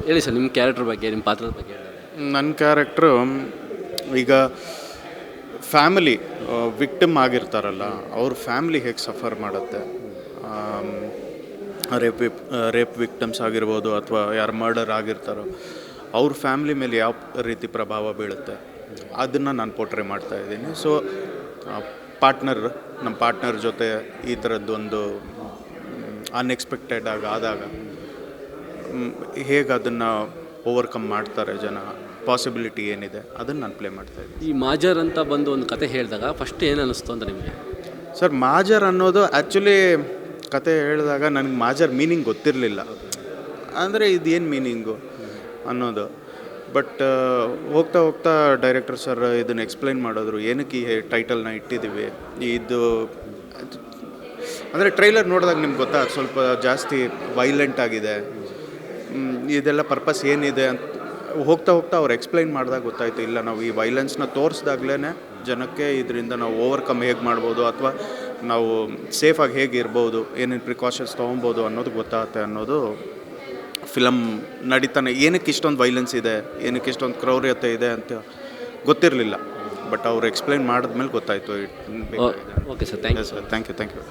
ಹೇಳಿ ಸರ್, ನಿಮ್ಮ ಕ್ಯಾರೆಕ್ಟರ್ ಬಗ್ಗೆ, ನಿಮ್ಮ ಪಾತ್ರದ ಬಗ್ಗೆ ಹೇಳಿ. ನನ್ನ ಕ್ಯಾರೆಕ್ಟ್ರು ಈಗ ಫ್ಯಾಮಿಲಿ ವಿಕ್ಟಿಮ್ ಆಗಿರ್ತಾರಲ್ಲ, ಅವ್ರ ಫ್ಯಾಮಿಲಿ ಹೇಗೆ ಸಫರ್ ಮಾಡುತ್ತೆ, ರೇಪ್ ವಿಕ್ಟಮ್ಸ್ ಆಗಿರ್ಬೋದು ಅಥವಾ ಯಾರು ಮರ್ಡರ್ ಆಗಿರ್ತಾರೋ ಅವ್ರ ಫ್ಯಾಮಿಲಿ ಮೇಲೆ ಯಾವ ರೀತಿ ಪ್ರಭಾವ ಬೀಳುತ್ತೆ ಅದನ್ನು ನಾನು ಪೋರ್ಟ್ರೇ ಮಾಡ್ತಾಯಿದ್ದೀನಿ. ಸೊ ನಮ್ಮ ಪಾರ್ಟ್ನರ್ ಜೊತೆ ಈ ಥರದ್ದೊಂದು ಅನ್ಎಕ್ಸ್ಪೆಕ್ಟೆಡ್ ಆದಾಗ ಹೇಗೆ ಅದನ್ನು ಓವರ್ಕಮ್ ಮಾಡ್ತಾರೆ ಜನ, ಪಾಸಿಬಿಲಿಟಿ ಏನಿದೆ ಅದನ್ನು ನಾನು ಪ್ಲೇ ಮಾಡ್ತಾಯಿದ್ದೀನಿ. ಈ ಮಾಜರ್ ಅಂತ ಬಂದು ಒಂದು ಕತೆ ಹೇಳಿದಾಗ ಫಸ್ಟ್ ಏನು ಅನ್ನಿಸ್ತು ಅಂತ ನಿಮಗೆ? ಸರ್, ಮಾಜರ್ ಅನ್ನೋದು ಆ್ಯಕ್ಚುಲಿ ಕತೆ ಹೇಳಿದಾಗ ನನಗೆ ಮಾಜರ್ ಮೀನಿಂಗ್ ಗೊತ್ತಿರಲಿಲ್ಲ. ಅಂದರೆ ಇದೇನು ಮೀನಿಂಗು ಅನ್ನೋದು. ಬಟ್ ಹೋಗ್ತಾ ಹೋಗ್ತಾ ಡೈರೆಕ್ಟರ್ ಸರ್ ಇದನ್ನು ಎಕ್ಸ್ಪ್ಲೈನ್ ಮಾಡಿದ್ರು, ಏನಕ್ಕೆ ಈ ಟೈಟಲ್ನ ಇಟ್ಟಿದ್ದೀವಿ. ಇದು ಅಂದರೆ ಟ್ರೈಲರ್ ನೋಡಿದಾಗ ನಿಮ್ಗೆ ಗೊತ್ತಾಗ ಸ್ವಲ್ಪ ಜಾಸ್ತಿ ವೈಲೆಂಟ್ ಆಗಿದೆ, ಇದೆಲ್ಲ ಪರ್ಪಸ್ ಏನಿದೆ ಅಂತ ಹೋಗ್ತಾ ಅವ್ರು ಎಕ್ಸ್ಪ್ಲೈನ್ ಮಾಡಿದಾಗ ಗೊತ್ತಾಯಿತು. ಇಲ್ಲ, ನಾವು ಈ ವೈಲೆನ್ಸ್ನ ತೋರಿಸ್ದಾಗ್ಲೇ ಜನಕ್ಕೆ ಇದರಿಂದ ನಾವು ಓವರ್ಕಮ್ ಹೇಗೆ ಮಾಡ್ಬೋದು ಅಥವಾ ನಾವು ಸೇಫಾಗಿ ಹೇಗೆ ಇರ್ಬೋದು, ಏನೇನು ಪ್ರಿಕಾಷನ್ಸ್ ತೊಗೊಬೋದು ಅನ್ನೋದು ಗೊತ್ತಾಗುತ್ತೆ ಅನ್ನೋದು ಫಿಲಮ್ ನಡೀತಾನೆ. ಏನಕ್ಕೆ ಇಷ್ಟೊಂದು ವೈಲೆನ್ಸ್ ಇದೆ, ಏನಕ್ಕೆ ಇಷ್ಟೊಂದು ಕ್ರೌರ್ಯತೆ ಇದೆ ಅಂತ ಗೊತ್ತಿರಲಿಲ್ಲ. ಬಟ್ ಅವ್ರು ಎಕ್ಸ್ಪ್ಲೈನ್ ಮಾಡಿದ್ಮೇಲೆ ಗೊತ್ತಾಯಿತು. Okay sir, thank you. Thank you.